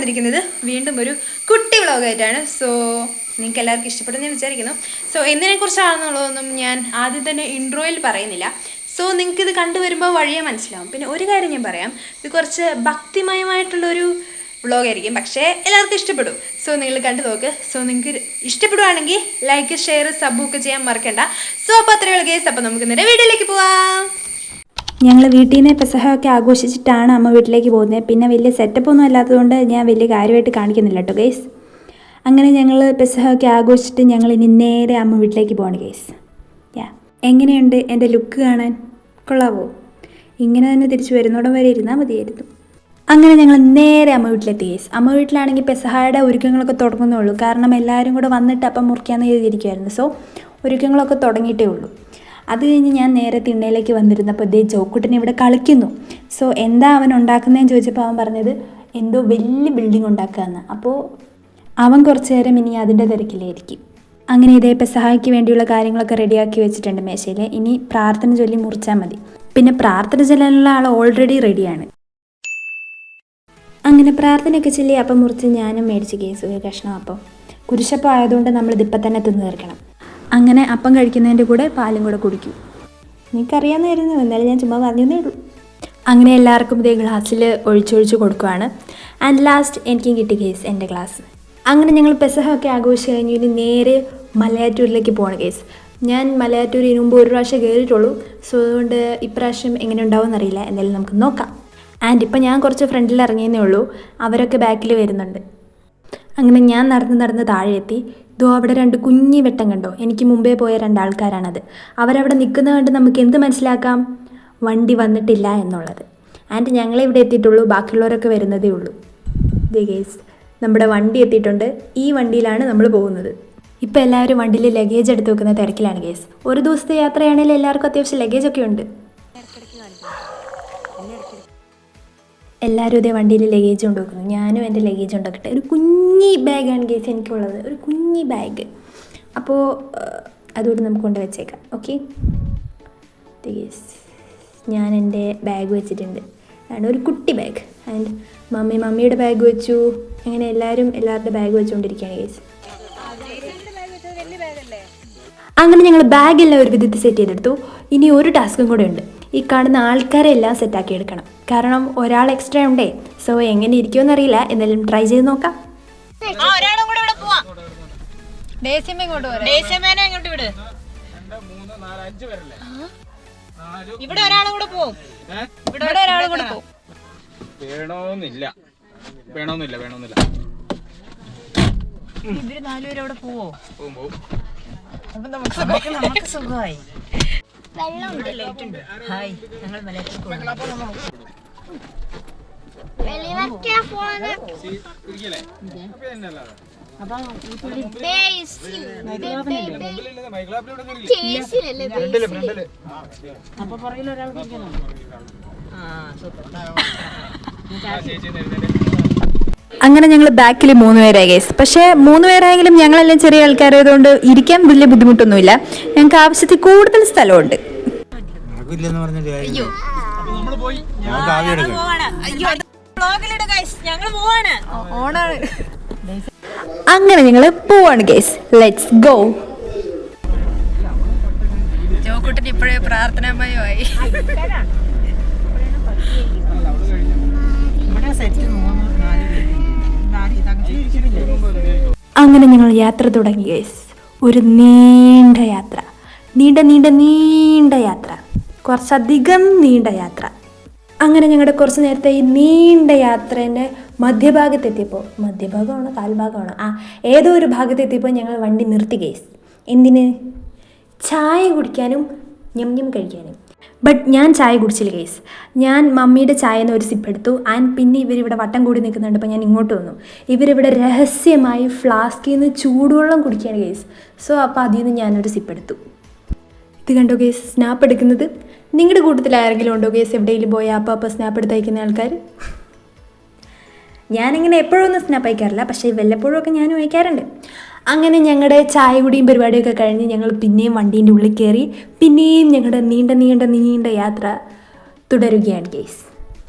വന്നിരിക്കുന്നത് വീണ്ടും ഒരു കുട്ടി വ്ളോഗായിട്ടാണ്. സോ നിങ്ങൾക്ക് എല്ലാവർക്കും ഇഷ്ടപ്പെടുമെന്ന് വിചാരിക്കുന്നു. സോ എന്തിനെക്കുറിച്ചാണെന്നുള്ളതൊന്നും ഞാൻ ആദ്യം തന്നെ ഇൻട്രോയിൽ പറയുന്നില്ല. സോ നിങ്ങൾക്കിത് കണ്ടുവരുമ്പോൾ വഴിയെ മനസ്സിലാവും. പിന്നെ ഒരു കാര്യം ഞാൻ പറയാം, ഇത് കുറച്ച് ഭക്തിമയമായിട്ടുള്ളൊരു വ്ളോഗായിരിക്കും, പക്ഷേ എല്ലാവർക്കും ഇഷ്ടപ്പെടും. സോ നിങ്ങൾ കണ്ടു നോക്ക്. സോ നിങ്ങൾക്ക് ഇഷ്ടപ്പെടുവാണെങ്കിൽ ലൈക്ക്, ഷെയർ, സബ് ഒക്കെ ചെയ്യാൻ മറക്കണ്ട. സോ അപ്പോൾ അത്രയുള്ള കേസ്. അപ്പോൾ നമുക്ക് നേരെ വീഡിയോയിലേക്ക് പോവാം. ഞങ്ങൾ വീട്ടിൽ നിന്ന് പെസഹയൊക്കെ ആഘോഷിച്ചിട്ടാണ് അമ്മ വീട്ടിലേക്ക് പോകുന്നത്. പിന്നെ വലിയ സെറ്റപ്പൊന്നും അല്ലാത്തതുകൊണ്ട് ഞാൻ വലിയ കാര്യമായിട്ട് കാണിക്കുന്നില്ല കേട്ടോ ഗൈസ്. അങ്ങനെ ഞങ്ങൾ പെസഹയൊക്കെ ആഘോഷിച്ചിട്ട് ഞങ്ങൾ ഇനി നേരെ അമ്മ വീട്ടിലേക്ക് പോവാണ് ഗൈസ്. എങ്ങനെയുണ്ട് എൻ്റെ ലുക്ക് കാണാൻ? കൊള്ളാവോ? ഇങ്ങനെ തന്നെ തിരിച്ചു വരുന്നോടം വരെ ഇരുന്നാൽ മതിയായിരുന്നു. അങ്ങനെ ഞങ്ങൾ നേരെ അമ്മ വീട്ടിലെത്തി ഗൈസ്. അമ്മ വീട്ടിലാണെങ്കിൽ പെസഹയുടെ ഒരുക്കങ്ങളൊക്കെ തുടങ്ങുന്നേ ഉള്ളൂ. കാരണം എല്ലാവരും കൂടെ വന്നിട്ട് അപ്പം മുറിക്കാമെന്ന് എഴുതിയിരിക്കുമായിരുന്നു. സോ ഒരുക്കങ്ങളൊക്കെ തുടങ്ങിയിട്ടേ ഉള്ളൂ. അത് കഴിഞ്ഞ് ഞാൻ നേരെ തിണ്ണയിലേക്ക് വന്നിരുന്നപ്പോൾ ഇതേ ജോക്കുട്ടൻ ഇവിടെ കളിക്കുന്നു. സോ എന്താ അവൻ ഉണ്ടാക്കുന്നതെന്ന് ചോദിച്ചപ്പോൾ അവൻ പറഞ്ഞത് എന്തോ വലിയ ബിൽഡിംഗ് ഉണ്ടാക്കുകയെന്ന്. അപ്പോൾ അവൻ കുറച്ച് നേരം ഇനി അതിൻ്റെ തിരക്കിലായിരിക്കും. അങ്ങനെ ഇതേ പെസഹായ്ക്ക് വേണ്ടിയുള്ള കാര്യങ്ങളൊക്കെ റെഡിയാക്കി വെച്ചിട്ടുണ്ട് മേശയിൽ. ഇനി പ്രാർത്ഥന ചൊല്ലി മുറിച്ചാൽ മതി. പിന്നെ പ്രാർത്ഥന ചൊല്ലാനുള്ള ആൾ ഓൾറെഡി റെഡിയാണ്. അങ്ങനെ പ്രാർത്ഥനയൊക്കെ ചൊല്ലി അപ്പം മുറിച്ച് ഞാനും മേടിച്ച് കേസ് ഒരു കഷ്ണം. അപ്പം കുരിശപ്പം ആയതുകൊണ്ട് നമ്മളിതിപ്പം തന്നെ തിന്നു തീർക്കണം. അങ്ങനെ അപ്പം കഴിക്കുന്നതിൻ്റെ കൂടെ പാലും കൂടെ കുടിക്കും. എനിക്കറിയാമെന്നായിരുന്നു, എന്നാലും ഞാൻ ചുമ്മാ പറഞ്ഞേ ഉള്ളൂ. അങ്ങനെ എല്ലാവർക്കും ഇതേ ഗ്ലാസ്സിൽ ഒഴിച്ചൊഴിച്ച് കൊടുക്കുവാണ്. ആൻഡ് ലാസ്റ്റ് എനിക്കും കിട്ടി കേസ് എൻ്റെ ഗ്ലാസ്. അങ്ങനെ ഞങ്ങൾ പെസഹയൊക്കെ ആഘോഷിച്ച് കഴിഞ്ഞ് ഇനി നേരെ മലയാറ്റൂരിലേക്ക് പോകണം കേസ്. ഞാൻ മലയാറ്റൂർ ഇതിനു മുമ്പ് ഒരു പ്രാവശ്യം കയറിയിട്ടുള്ളൂ. സോ അതുകൊണ്ട് ഇപ്രാവശ്യം എങ്ങനെ ഉണ്ടാവും എന്നറിയില്ല. എന്തായാലും നമുക്ക് നോക്കാം. ആൻഡ് ഇപ്പം ഞാൻ കുറച്ച് ഫ്രണ്ടിൽ ഇറങ്ങിയെന്നേ ഉള്ളൂ, അവരൊക്കെ ബാക്കിൽ വരുന്നുണ്ട്. അങ്ങനെ ഞാൻ നടന്ന് താഴെ എത്തി. ഇതോ അവിടെ രണ്ട് കുഞ്ഞി വെട്ടം കണ്ടോ? എനിക്ക് മുമ്പേ പോയ രണ്ടാൾക്കാരാണത്. അവരവിടെ നിൽക്കുന്നത് കണ്ട് നമുക്ക് എന്ത് മനസ്സിലാക്കാം? വണ്ടി വന്നിട്ടില്ല എന്നുള്ളത്. ആൻഡ് ഞങ്ങളെ ഇവിടെ എത്തിയിട്ടുള്ളൂ, ബാക്കിയുള്ളവരൊക്കെ വരുന്നതേ ഉള്ളൂ. ദേ ഗേസ്, നമ്മുടെ വണ്ടി എത്തിയിട്ടുണ്ട്. ഈ വണ്ടിയിലാണ് നമ്മൾ പോകുന്നത്. ഇപ്പോൾ എല്ലാവരും വണ്ടിയിൽ ലഗേജ് എടുത്ത് വെക്കുന്ന തിരക്കിലാണ് ഗേസ്. ഒരു ദിവസത്തെ യാത്രയാണെങ്കിൽ എല്ലാവർക്കും അത്യാവശ്യം ലഗേജൊക്കെ ഉണ്ട്. എല്ലാവരും ഇതേ വണ്ടിയിൽ ലഗേജ് കൊണ്ടുവെക്കുന്നു. ഞാനും എൻ്റെ ലഗേജ് ഉണ്ടാക്കട്ടെ. ഒരു കുഞ്ഞി ബാഗാണ് ഗേസ് എനിക്കുള്ളത്, ഒരു കുഞ്ഞി ബാഗ്. അപ്പോൾ അതുകൊണ്ട് നമുക്ക് കൊണ്ട് വെച്ചേക്കാം. ഓക്കെ ഗേസ്, ഞാൻ എൻ്റെ ബാഗ് വെച്ചിട്ടുണ്ട്. ആണ് ഒരു കുട്ടി ബാഗ്. ആൻഡ് മമ്മിയുടെ ബാഗ് വെച്ചു. അങ്ങനെ എല്ലാവരുടെ ബാഗ് വെച്ചുകൊണ്ടിരിക്കുകയാണ് ഗേസ്. അങ്ങനെ ഞങ്ങൾ ബാഗെല്ലാം ഒരു വിധത്തിൽ സെറ്റ് ചെയ്തെടുത്തു. ഇനി ഒരു ടാസ്കും കൂടെ ഉണ്ട്. ഈ കാണുന്ന ആൾക്കാരെ എല്ലാം സെറ്റാക്കി എടുക്കണം. കാരണം ഒരാൾ എക്സ്ട്രാ ഉണ്ടേ. സോ എങ്ങനെ ഇരിക്കുമെന്ന് അറിയില്ല, എന്നാലും ട്രൈ ചെയ്ത് നോക്കാം. ഇവിടെ ഒരാളും കൂടെ പോകും. വേണമെന്നില്ല. ഇവര് നാലുപേരും അവിടെ പോവോ? അപ്പൊ നമുക്ക് സുഖമായി. ഹായ്, ഞങ്ങൾ മലയാളത്തിൽ അപ്പൊ പറയില്ല ഒരാൾ. അങ്ങനെ ഞങ്ങൾ ബാക്കിൽ 3 പേരായി ഗൈസ്. പക്ഷേ 3 പേരായെങ്കിലും ഞങ്ങളെല്ലാം ചെറിയ ആൾക്കാരായതുകൊണ്ട് ഇരിക്കാൻ വലിയ ബുദ്ധിമുട്ടൊന്നുമില്ല. ഞങ്ങൾക്ക് ആവശ്യത്തിൽ കൂടുതൽ സ്ഥലമുണ്ട്. അങ്ങനെ ഞങ്ങൾ പോവാണ് ഗൈസ്. Let's go. ജോക്കുട്ടൻ ഇപ്പോഴേ പ്രാർത്ഥനാമയമായി. അങ്ങനെ ഞങ്ങൾ യാത്ര തുടങ്ങി ഗൈസ്. ഒരു നീണ്ട യാത്ര, നീണ്ട യാത്ര, കുറച്ചധികം നീണ്ട യാത്ര. അങ്ങനെ ഞങ്ങളുടെ കുറച്ച് നേരത്തെ ഈ നീണ്ട യാത്രേൻ്റെ മധ്യഭാഗമാണോ കാൽഭാഗമാണോ ഏതോ ഒരു ഭാഗത്തെത്തിയപ്പോൾ ഞങ്ങൾ വണ്ടി നിർത്തി ഗൈസ്. എന്തിന്? ചായ കുടിക്കാനും ഞം കഴിക്കാനും. ബട്ട് ഞാൻ ചായ കുടിച്ചില്ല ഗൈസ്. ഞാൻ മമ്മിയുടെ ചായന്ന് ഒരു സിപ്പ് എടുത്തു. ആൻഡ് പിന്നെ ഇവരിവിടെ വട്ടം കൂടി നിൽക്കുന്നുണ്ട്. അപ്പോൾ ഞാൻ ഇങ്ങോട്ട് വന്നു. ഇവരിവിടെ രഹസ്യമായി ഫ്ലാസ്കിൽ നിന്ന് ചൂടുവെള്ളം കുടിക്കുകയാണ് ഗൈസ്. സോ അപ്പോൾ അതിൽ നിന്ന് ഞാനൊരു സിപ്പ് എടുത്തു. ഇത് കണ്ടോ ഗൈസ്, സ്നാപ്പ് എടുക്കുന്നത്. നിങ്ങളുടെ കൂട്ടത്തിൽ ആരെങ്കിലും ഉണ്ടോ ഗൈസ് എവിടെയെങ്കിലും പോയാൽ അപ്പോൾ സ്നാപ്പ് എടുത്ത് അയക്കുന്ന ആൾക്കാർ? ഞാനിങ്ങനെ എപ്പോഴൊന്നും സ്നാപ്പ് അയക്കാറില്ല, പക്ഷേ വല്ലപ്പോഴും ഒക്കെ ഞാനും അയക്കാറുണ്ട്. അങ്ങനെ ഞങ്ങളുടെ ചായ കുടിയും പരിപാടിയൊക്കെ കഴിഞ്ഞ് ഞങ്ങൾ പിന്നെയും വണ്ടീൻ്റെ ഉള്ളിൽ കയറി. പിന്നെയും ഞങ്ങളുടെ നീണ്ട യാത്ര തുടരുകയാണ് ഗൈസ്.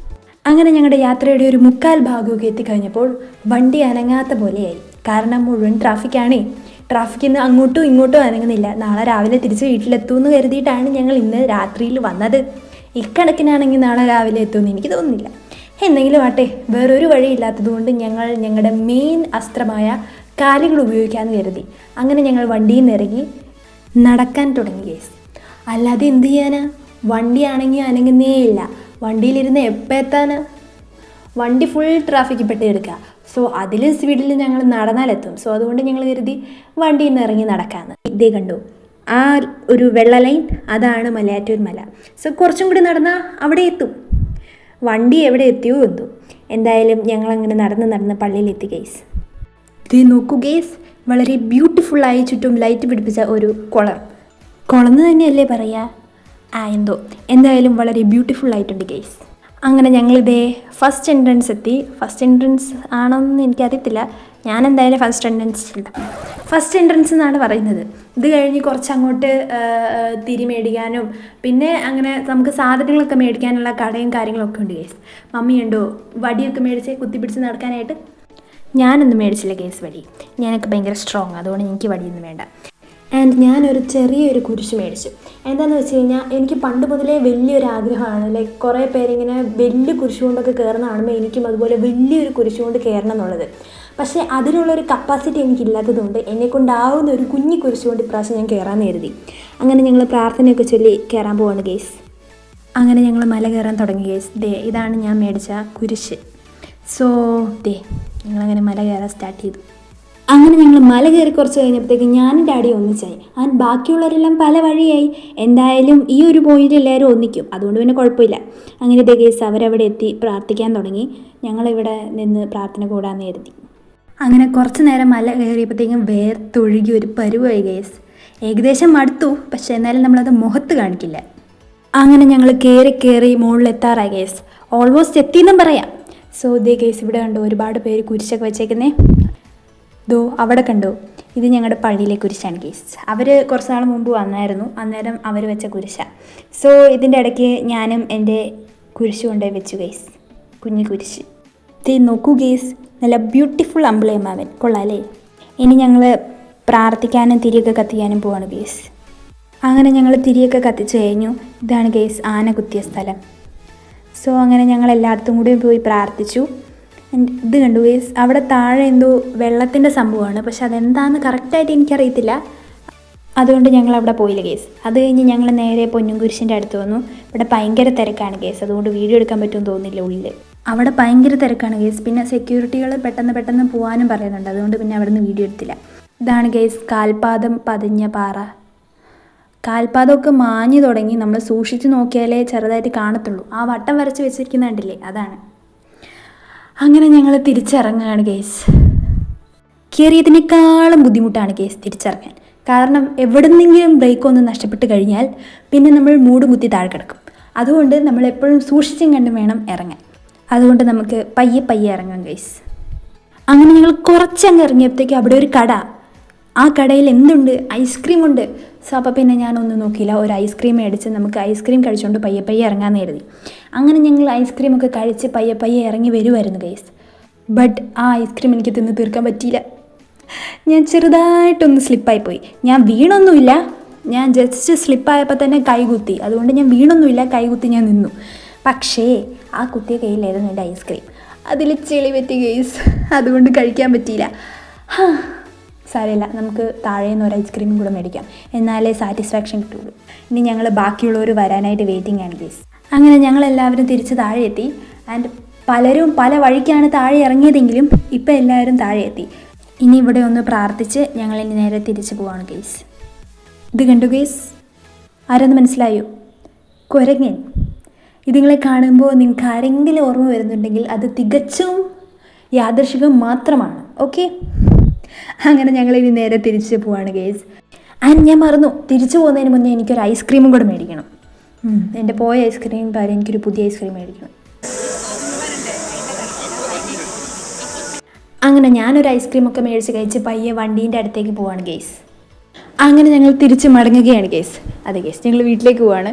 അങ്ങനെ ഞങ്ങളുടെ യാത്രയുടെ ഒരു 3/4 ഭാഗമൊക്കെ എത്തിക്കഴിഞ്ഞപ്പോൾ വണ്ടി അനങ്ങാത്ത പോലെയായി. കാരണം മുഴുവൻ ട്രാഫിക്കാണേ. ട്രാഫിക്കിൽ നിന്ന് അങ്ങോട്ടും ഇങ്ങോട്ടും അനങ്ങുന്നില്ല. നാളെ രാവിലെ തിരിച്ച് വീട്ടിലെത്തുമെന്ന് കരുതിയിട്ടാണ് ഞങ്ങൾ ഇന്ന് രാത്രിയിൽ വന്നത്. ഇക്കണക്കിനാണെങ്കിൽ നാളെ രാവിലെ എത്തുമെന്ന് എനിക്ക് തോന്നുന്നില്ല. എന്തെങ്കിലും ആട്ടെ, വേറൊരു വഴിയില്ലാത്തതുകൊണ്ട് ഞങ്ങൾ ഞങ്ങളുടെ മെയിൻ അസ്ത്രമായ കാലുകൾ ഉപയോഗിക്കാമെന്ന് കരുതി. അങ്ങനെ ഞങ്ങൾ വണ്ടിയിൽ നിന്ന് ഇറങ്ങി നടക്കാൻ തുടങ്ങി ഗൈസ്. അല്ലാതെ എന്ത് ചെയ്യാനാ? വണ്ടിയാണെങ്കിൽ അനങ്ങുന്നേ ഇല്ല. വണ്ടിയിലിരുന്ന് എപ്പോൾ എത്താനാ? വണ്ടി ഫുൾ ട്രാഫിക്കിൽ പെട്ട് കിടക്കുക. സോ അതിൽ സ്പീഡിൽ ഞങ്ങൾ നടന്നാലെത്തും. സോ അതുകൊണ്ട് ഞങ്ങൾ കരുതി വണ്ടിയിൽ നിന്ന് ഇറങ്ങി നടക്കാമെന്ന്. ഇതേ കണ്ടു, ആ ഒരു വെള്ള ലൈൻ, അതാണ് മലയാറ്റൂർ മല. സോ കുറച്ചും കൂടി നടന്നാൽ അവിടെ എത്തും. വണ്ടി എവിടെ എത്തിയോ എന്തോ. എന്തായാലും ഞങ്ങളങ്ങനെ നടന്ന് പള്ളിയിലെത്തി ഗൈസ്. ഇത് നോക്കൂ ഗൈസ്, വളരെ ബ്യൂട്ടിഫുള്ളായി ചുറ്റും ലൈറ്റ് പിടിപ്പിച്ച ഒരു കുളം തന്നെയല്ലേ പറയുക? എന്തായാലും വളരെ ബ്യൂട്ടിഫുൾ ആയിട്ടുണ്ട് ഗൈസ്. അങ്ങനെ ഞങ്ങളിതേ ഫസ്റ്റ് എൻട്രൻസ് എത്തി. ഫസ്റ്റ് എൻട്രൻസ് ആണോന്ന് എനിക്കറിയത്തില്ല. ഞാൻ എന്തായാലും ഫസ്റ്റ് എൻട്രൻസ് എന്നാണ് പറയുന്നത്. ഇത് കഴിഞ്ഞ് കുറച്ച് അങ്ങോട്ട് തിരി മേടിക്കാനും പിന്നെ അങ്ങനെ നമുക്ക് സാധനങ്ങളൊക്കെ മേടിക്കാനുള്ള കടയും കാര്യങ്ങളൊക്കെ ഉണ്ട് ഗൈസ്. മമ്മിയുണ്ടോ വടിയൊക്കെ മേടിച്ച് കുത്തിപ്പിടിച്ച് നടക്കാനായിട്ട്? ഞാനൊന്നും മേടിച്ചില്ല ഗൈസ് വടി. ഞാനൊക്കെ ഭയങ്കര സ്ട്രോങ്, അതുകൊണ്ട് എനിക്ക് വടിയൊന്നും വേണ്ട. ആൻഡ് ഞാനൊരു ചെറിയൊരു കുരിശ് മേടിച്ചു. എന്താണെന്ന് വെച്ച് കഴിഞ്ഞാൽ എനിക്ക് പണ്ട് മുതലേ വലിയൊരു ആഗ്രഹമാണ്. ലൈക്ക് കുറേ പേരിങ്ങനെ വലിയ കുരിശ് കൊണ്ടൊക്കെ കയറുന്ന കാണുമ്പോൾ എനിക്കും അതുപോലെ വലിയൊരു കുരിശ് കൊണ്ട് കയറണം എന്നുള്ളത്. പക്ഷേ അതിനുള്ളൊരു കപ്പാസിറ്റി എനിക്കില്ലാത്തതുകൊണ്ട് എന്നെക്കൊണ്ടാവുന്ന ഒരു കുഞ്ഞി കുരിശ് കൊണ്ട് ഇപ്രാവശ്യം ഞാൻ കയറാമെന്ന് കരുതി. അങ്ങനെ ഞങ്ങൾ പ്രാർത്ഥനയൊക്കെ ചൊല്ലി കയറാൻ പോവാണ് ഗൈസ്. അങ്ങനെ ഞങ്ങൾ മല കയറാൻ തുടങ്ങി ഗൈസ്. ഇതാണ് ഞാൻ മേടിച്ച കുരിശ്. സോ ഞങ്ങളങ്ങനെ മല കയറാൻ സ്റ്റാർട്ട് ചെയ്തു. അങ്ങനെ ഞങ്ങൾ മല കയറി കുറച്ച് കഴിഞ്ഞപ്പോഴത്തേക്ക് ഞാനും ഡാഡിയും ഒന്നിച്ചായി. ആൻഡ് ബാക്കിയുള്ളവരെല്ലാം പല വഴിയായി. എന്തായാലും ഈ ഒരു പോയിന്റ് എല്ലാവരും ഒന്നിക്കും, അതുകൊണ്ട് പിന്നെ കുഴപ്പമില്ല. അങ്ങനെ കേസ് അവരവിടെ എത്തി പ്രാർത്ഥിക്കാൻ തുടങ്ങി. ഞങ്ങളിവിടെ നിന്ന് പ്രാർത്ഥന കൂടാന്ന് കരുതി. അങ്ങനെ കുറച്ച് നേരം മല കയറിയപ്പോഴത്തേക്കും വേർത്തൊഴുകി ഒരു പരുവായി കേസ്. ഏകദേശം മടുത്തു, പക്ഷേ എന്നാലും നമ്മളത് മുഖത്ത് കാണിക്കില്ല. അങ്ങനെ ഞങ്ങൾ കയറി മുകളിലെത്താറായി കേസ്. ഓൾമോസ്റ്റ് എത്തിയെന്നും പറയാം. സോ കേസ് ഇവിടെ കണ്ടോ ഒരുപാട് പേര് കുരിശൊക്കെ വെച്ചേക്കുന്നേ. അവിടെ കണ്ടോ, ഇത് ഞങ്ങളുടെ പള്ളിയിലെ കുരിശാണ് കേസ്. അവർ കുറച്ച് നാൾ മുമ്പ് വന്നായിരുന്നു, അന്നേരം അവർ വെച്ച കുരിശാണ്. സോ ഇതിൻ്റെ ഇടയ്ക്ക് ഞാനും എൻ്റെ കുരിശ് കൊണ്ടുപോയി വെച്ചു കേസ്, കുഞ്ഞു കുരിശ്. നോക്കൂ കേസ്, നല്ല ബ്യൂട്ടിഫുൾ അമ്പിളിയമ്മാവൻ, കൊള്ളാമല്ലേ? ഇനി ഞങ്ങൾ പ്രാർത്ഥിക്കാനും തിരിയൊക്കെ കത്തിക്കാനും പോവാണ് കേസ്. അങ്ങനെ ഞങ്ങൾ തിരിയൊക്കെ കത്തിച്ചു കഴിഞ്ഞു. ഇതാണ് കേസ് ആന കുത്തിയ സ്ഥലം. സോ അങ്ങനെ ഞങ്ങൾ എല്ലായിടത്തും കൂടി പോയി പ്രാർത്ഥിച്ചു. ഇത് കണ്ടു ഗൈസ്, അവിടെ താഴെ എന്തോ വെള്ളത്തിൻ്റെ സംഭവമാണ്, പക്ഷെ അതെന്താണെന്ന് കറക്റ്റായിട്ട് എനിക്കറിയത്തില്ല. അതുകൊണ്ട് ഞങ്ങൾ അവിടെ പോയില്ല കേസ്. അത് കഴിഞ്ഞ് ഞങ്ങൾ നേരെ പൊന്നുംകുരിശിൻ്റെ അടുത്ത് വന്നു. ഇവിടെ ഭയങ്കര തിരക്കാണ് കേസ്, അതുകൊണ്ട് വീഡിയോ എടുക്കാൻ പറ്റുമെന്ന് തോന്നുന്നില്ല. ഉള്ളിൽ അവിടെ ഭയങ്കര തിരക്കാണ് കേസ്. പിന്നെ സെക്യൂരിറ്റികൾ പെട്ടെന്ന് പോകാനും പറയുന്നുണ്ട്, അതുകൊണ്ട് പിന്നെ അവിടെ നിന്ന് വീഡിയോ എടുത്തില്ല. ഇതാണ് കേസ് കാൽപാദം പതിഞ്ഞ പാറ. കാൽപാദമൊക്കെ മാഞ്ഞു തുടങ്ങി. നമ്മൾ സൂക്ഷിച്ച് നോക്കിയാലേ ചെറുതായിട്ട് കാണത്തുള്ളൂ. ആ വട്ടം വരച്ച് വെച്ചിരിക്കുന്ന കണ്ടില്ലേ, അതാണ്. അങ്ങനെ ഞങ്ങൾ തിരിച്ചിറങ്ങുകയാണ് കേസ്. കയറിയതിനേക്കാളും ബുദ്ധിമുട്ടാണ് കേസ് തിരിച്ചിറങ്ങാൻ. കാരണം എവിടെ നിന്നെങ്കിലും ബ്രേക്ക് ഒന്ന് നഷ്ടപ്പെട്ട് കഴിഞ്ഞാൽ പിന്നെ നമ്മൾ മൂട് കുത്തി താഴെ കിടക്കും. അതുകൊണ്ട് നമ്മൾ എപ്പോഴും സൂക്ഷിച്ചും കണ്ടും വേണം ഇറങ്ങാൻ. അതുകൊണ്ട് നമുക്ക് പയ്യെ ഇറങ്ങാം കേസ്. അങ്ങനെ ഞങ്ങൾ കുറച്ചങ്ങ് ഇറങ്ങിയപ്പോഴത്തേക്ക് അവിടെ ഒരു കട. ആ കടയിൽ എന്തുണ്ട്? ഐസ്ക്രീം ഉണ്ട്. സോ അപ്പോൾ പിന്നെ ഞാനൊന്നും നോക്കിയില്ല, ഒരു ഐസ്ക്രീം മേടിച്ച് നമുക്ക് ഐസ്ക്രീം കഴിച്ചുകൊണ്ട് പയ്യെ ഇറങ്ങാമെന്ന് കരുതി. അങ്ങനെ ഞങ്ങൾ ഐസ്ക്രീമൊക്കെ കഴിച്ച് പയ്യെ ഇറങ്ങി വരുമായിരുന്നു ഗൈസ്. ബട്ട് ആ ഐസ്ക്രീം എനിക്ക് തിന്ന് തീർക്കാൻ പറ്റിയില്ല. ഞാൻ ചെറുതായിട്ടൊന്ന് സ്ലിപ്പായിപ്പോയി. ഞാൻ വീണൊന്നുമില്ല, ഞാൻ ജസ്റ്റ് സ്ലിപ്പായപ്പോൾ തന്നെ കൈകുത്തി. അതുകൊണ്ട് ഞാൻ വീണൊന്നുമില്ല, കൈകുത്തി ഞാൻ നിന്നു. പക്ഷേ ആ കുത്തിയ കയ്യിലായിരുന്നു എൻ്റെ ഐസ്ക്രീം. അതിൽ ചെളി പറ്റി ഗൈസ്, അതുകൊണ്ട് കഴിക്കാൻ പറ്റിയില്ല. സാരമില്ല, നമുക്ക് താഴേന്ന് ഒരു ഐസ്ക്രീമും കൂടെ മേടിക്കാം, എന്നാലേ സാറ്റിസ്ഫാക്ഷൻ കിട്ടുള്ളൂ. ഇനി ഞങ്ങൾ ബാക്കിയുള്ളവർ വരാനായിട്ട് വെയിറ്റിംഗ് ആണ് ഗൈസ്. അങ്ങനെ ഞങ്ങളെല്ലാവരും തിരിച്ച് താഴെ എത്തി. ആൻഡ് പലരും പല വഴിക്കാണ് താഴെ ഇറങ്ങിയതെങ്കിലും ഇപ്പം എല്ലാവരും താഴെ എത്തി. ഇനി ഇവിടെ ഒന്ന് പ്രാർത്ഥിച്ച് ഞങ്ങളിനി നേരെ തിരിച്ച് പോവാണ് ഗൈസ്. ഇത് കണ്ടു ഗൈസ്, ആരൊന്ന് മനസ്സിലായോ? കുരങ്ങൻ. ഇതുങ്ങളെ കാണുമ്പോൾ നിങ്ങൾക്ക് ആരെങ്കിലും ഓർമ്മ വരുന്നുണ്ടെങ്കിൽ അത് തികച്ചും യാദൃശികം മാത്രമാണ്. ഓക്കെ, അങ്ങനെ ഞങ്ങളിനി നേരെ തിരിച്ച് പോവാണ് ഗൈസ്. ആൻഡ് ഞാൻ മറന്നു, തിരിച്ചു പോകുന്നതിന് മുന്നേ എനിക്കൊരു ഐസ്ക്രീമും കൂടെ മേടിക്കണം. എൻ്റെ പോയ ഐസ്ക്രീം കാര്യം എനിക്കൊരു പുതിയ ഐസ്ക്രീം മേടിക്കണം. അങ്ങനെ ഞാനൊരു ഐസ്ക്രീമൊക്കെ മേടിച്ച് കഴിച്ച് പയ്യെ വണ്ടീൻ്റെ അടുത്തേക്ക് പോവാണ് ഗൈസ്. അങ്ങനെ ഞങ്ങൾ തിരിച്ച് മടങ്ങുകയാണ് കേസ്. അതെ കേസ്, ഞങ്ങൾ വീട്ടിലേക്ക് പോവാണ്.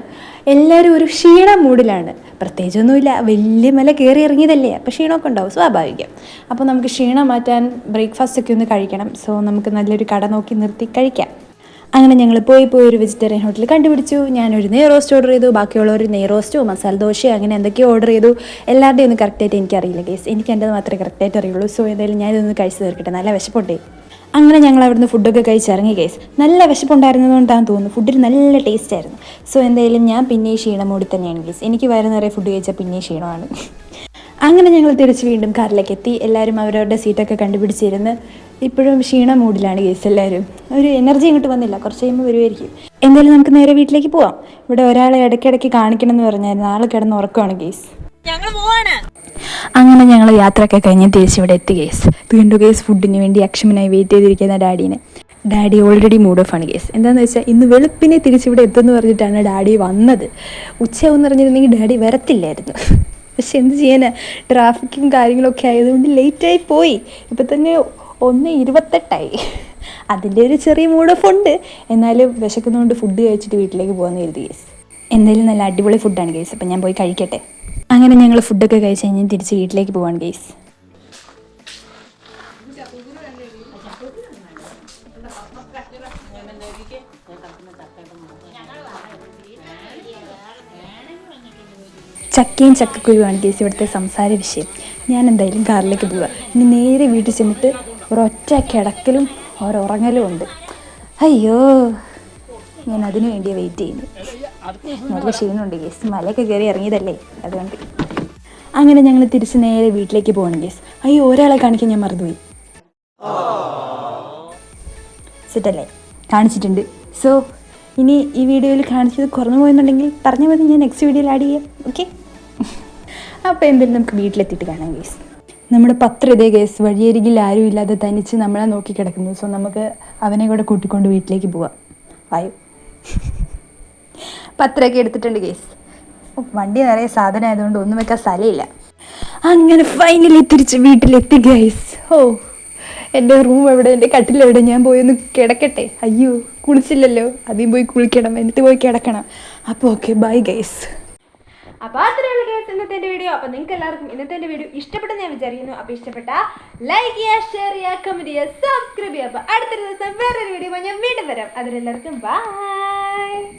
എല്ലാവരും ഒരു ക്ഷീണ മൂഡിലാണ്. പ്രത്യേകിച്ചൊന്നുമില്ല, വലിയ മല കയറി ഇറങ്ങിയതല്ലേ, അപ്പോൾ ക്ഷീണമൊക്കെ ഉണ്ടാവും, സ്വാഭാവികം. അപ്പോൾ നമുക്ക് ക്ഷീണം മാറ്റാൻ ബ്രേക്ക്ഫാസ്റ്റ് ഒക്കെ ഒന്ന് കഴിക്കണം. സോ നമുക്ക് നല്ലൊരു കട നോക്കി നിർത്തി കഴിക്കാം. അങ്ങനെ ഞങ്ങൾ പോയി ഒരു വെജിറ്റേറിയൻ ഹോട്ടൽ കണ്ടുപിടിച്ചു. ഞാനൊരു നെയ് റോസ്റ്റ് ഓർഡർ ചെയ്തു, ബാക്കിയുള്ളവർ നെയ് റോസ്റ്റോ മസാല ദോശയോ അങ്ങനെ എന്തൊക്കെയോ ഓർഡർ ചെയ്തു. എല്ലാവരുടെയും ഒന്നും കറക്റ്റായിട്ട് എനിക്കറിയില്ല കേസ്, എനിക്ക് എൻ്റെ മാത്രമേ കറക്റ്റായിട്ട് അറിയുള്ളൂ. സോ എന്തായാലും ഞാനിതൊന്ന് കഴിച്ച് തീർക്കട്ടെ, നല്ല വിശപ്പുണ്ടേ. അങ്ങനെ ഞങ്ങൾ അവിടുന്ന് ഫുഡൊക്കെ കഴിച്ചിറങ്ങി കേസ്. നല്ല വിശപ്പുണ്ടായിരുന്നതുകൊണ്ടാണെന്ന് തോന്നുന്നു, ഫുഡിന് നല്ല ടേസ്റ്റ് ആയിരുന്നു. സോ എന്തായാലും ഞാൻ പിന്നെയും ക്ഷീണം മൂടി തന്നെയാണ് കേസ്. എനിക്ക് വയറ് നിറയെ ഫുഡ് കഴിച്ചാൽ പിന്നെയും ക്ഷീണമാണ്. അങ്ങനെ ഞങ്ങൾ തിരിച്ച് വീണ്ടും കാറിലേക്ക് എത്തി. എല്ലാവരും അവരവരുടെ സീറ്റൊക്കെ കണ്ടുപിടിച്ചിരുന്ന് ഇപ്പോഴും ക്ഷീണ മൂഡിലാണ് കേസ്. എല്ലാവരും ഒരു എനർജി ഇങ്ങോട്ട് വന്നില്ല, കുറച്ച് കഴിയുമ്പോൾ വരുമായിരിക്കും. എന്തായാലും നമുക്ക് നേരെ വീട്ടിലേക്ക് പോവാം. ഇവിടെ ഒരാളെ ഇടയ്ക്കിടയ്ക്ക് കാണിക്കണം എന്ന് പറഞ്ഞായിരുന്നു, ആൾ കിടന്ന് ഉറക്കമാണ് കേസ്. അങ്ങനെ ഞങ്ങൾ യാത്രയൊക്കെ കഴിഞ്ഞ് തിരിച്ചിവിടെ എത്തി കേസ്. വീണ്ടും കേസ് ഫുഡിന് വേണ്ടി അക്ഷമനായി വെയിറ്റ് ചെയ്തിരിക്കുന്ന ഡാഡി ഓൾറെഡി മൂഡ് ഓഫ് ആണ് കേസ്. എന്താണെന്ന് വെച്ചാൽ ഇന്ന് വെളുപ്പിനെ തിരിച്ചിവിടെ എത്തുമെന്ന് പറഞ്ഞിട്ടാണ് ഡാഡി വന്നത്. ഉച്ചയാവെന്ന് പറഞ്ഞിരുന്നെങ്കിൽ ഡാഡി വരത്തില്ലായിരുന്നു. പക്ഷെ എന്ത് ചെയ്യാനാ, ട്രാഫിക്കും കാര്യങ്ങളൊക്കെ ആയതുകൊണ്ട് ലേറ്റായി പോയി. ഇപ്പം തന്നെ 1:28. അതിൻ്റെ ഒരു ചെറിയ മൂഡ് ഓഫ് ഉണ്ട്. എന്നാലും വിശക്കുന്നതുകൊണ്ട് ഫുഡ് കഴിച്ചിട്ട് വീട്ടിലേക്ക് പോകാമെന്ന് കരുതി കേസ്. എന്തായാലും നല്ല അടിപൊളി ഫുഡാണ് കേസ്, അപ്പം ഞാൻ പോയി കഴിക്കട്ടെ. അങ്ങനെ ഞങ്ങൾ ഫുഡൊക്കെ കഴിച്ച് കഴിഞ്ഞ് തിരിച്ച് വീട്ടിലേക്ക് പോവാണ് കേസ്. ചക്കയും ചക്കക്കുരുവാണ് കേസ് ഇവിടുത്തെ സംസാര വിഷയം. ഞാൻ എന്തായാലും കാറിലേക്ക് പോവുക. ഇനി നേരെ വീട്ടിൽ ചെന്നിട്ട് ഒരൊറ്റ കിടക്കലും ഒരുറങ്ങലും ഉണ്ട്. അയ്യോ, ഞാൻ അതിനു വേണ്ടി വെയിറ്റ് ചെയ്യുന്നു. നല്ല ക്ഷീണമുണ്ട് കേസ്, മലയൊക്കെ കയറി ഇറങ്ങിയതല്ലേ അതുകൊണ്ട്. അങ്ങനെ ഞങ്ങൾ തിരിച്ച് നേരെ വീട്ടിലേക്ക് പോകണം കേസ്. അയ്യോ, ഒരാളെ കാണിക്കാൻ ഞാൻ മറന്നുപോയി. സെറ്റല്ലേ, കാണിച്ചിട്ടുണ്ട്. സോ ഇനി ഈ വീഡിയോയിൽ കാണിച്ചത് കുറഞ്ഞു പോയെന്നുണ്ടെങ്കിൽ പറഞ്ഞാൽ മതി, ഞാൻ നെക്സ്റ്റ് വീഡിയോയിൽ ആഡ് ചെയ്യാം. ഓക്കെ, അപ്പോൾ എന്തായാലും നമുക്ക് വീട്ടിലെത്തിയിട്ട് കാണാം കേസ്. നമ്മുടെ പത്രം ഇതേ കേസ്, വഴിയരികിൽ ആരും ഇല്ലാതെ തനിച്ച് നമ്മളെ നോക്കി കിടക്കുന്നു. സോ നമുക്ക് അവനെ കൂടെ കൂട്ടിക്കൊണ്ട് വീട്ടിലേക്ക് പോവാം. വായു, പത്രമൊക്കെ എടുത്തിട്ടുണ്ട് കേസ്. വണ്ടി നിറയെ സാധനം ആയതുകൊണ്ട് ഒന്നും വെക്കാൻ സ്ഥലമില്ല. അങ്ങനെ ഫൈനലി തിരിച്ച് വീട്ടിലെത്തി ഗൈസ്. ഓ, എൻ്റെ റൂം എവിടെ, എൻ്റെ കട്ടിലെവിടെ, ഞാൻ പോയി ഒന്ന് കിടക്കട്ടെ. അയ്യോ, കുളിച്ചില്ലല്ലോ, ആദ്യം പോയി കുളിക്കണം, എന്നിട്ട് പോയി കിടക്കണം. അപ്പോൾ ഓക്കെ, ബൈ ഗൈസ്. അപ്പോൾ അത്രയുള്ള കേസ് ഇന്നത്തെ എൻ്റെ വീഡിയോ. അപ്പോൾ നിങ്ങൾക്ക് എല്ലാവർക്കും ഇന്നത്തെ എൻ്റെ വീഡിയോ ഇഷ്ടപ്പെട്ടെന്ന് ഞാൻ വിചാരിക്കുന്നു. അപ്പോൾ ഇഷ്ടപ്പെട്ട ലൈക്ക് ചെയ്യുക, ഷെയർ ചെയ്യുക, കമൻറ്റ് ചെയ്യുക, സബ്സ്ക്രൈബ് ചെയ്യുക. അപ്പോൾ അടുത്തൊരു ദിവസം വേറൊരു വീഡിയോ ഞാൻ വീണ്ടും വരാം. അതിലെല്ലാവർക്കും ബൈ.